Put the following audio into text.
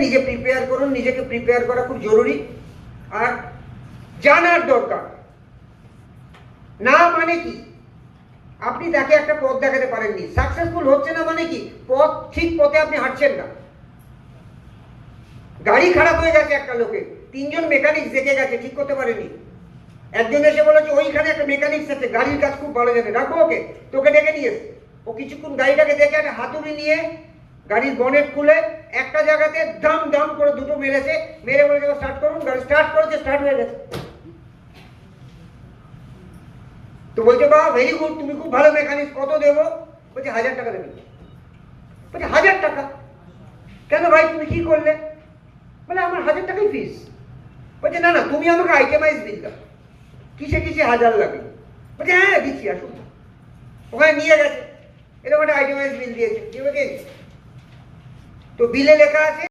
নিজে প্রিপেয়ার করুন, নিজেকে প্রিপেয়ার করা খুব জরুরি। আর জানার দরকার না মানে কি, আপনি তাকে একটা পথ দেখাতে পারেননি, সাকসেসফুল হচ্ছে না মানে কি, পথ ঠিক পথে আপনি হাঁটছেন না। গাড়ি খারাপ হয়ে গেছে একটা লোকের, 3 জন মেকানিক দেখে গেছে, ঠিক করতে পারেনি। একজন এসে বলেছে ওইখানে একটা মেকানিক্স আছে, গাড়ির কাজ খুব ভালো জানে, রাখবো ওকে, তোকে ডেকে নিয়ে এসে ও কিছুক্ষণ গাড়িটাকে দেখে একটা হাতুড়ি নিয়ে গাড়ির বনেট খুলে একটা জায়গাতে দাম দাম করে দুটো মেরেছে, মেরে বলেছে স্টার্ট করুন। গাড়ি স্টার্ট করেছে, স্টার্ট হয়ে গেছে। তো বলছে বা ভেরি গুড, তুমি খুব ভালো মেকানিক, কত দেবো? বলছে 1000 টাকা দেবেন। বলছে 1000 টাকা? কেন ভাই, তুমি কি করলে? বলে আমার 1000 টাকাই ফিস। বলছে না না, তুমি আমাকে আইটেমাইজ বিল দাও, কিসে কিসে 1000 লাগবে। বলছে হ্যাঁ দিচ্ছি, আসুন। ওখানে নিয়ে গেছে, এরকম একটা আইটেমাইজ বিল দিয়েছে। তো বিলে লেখা আছে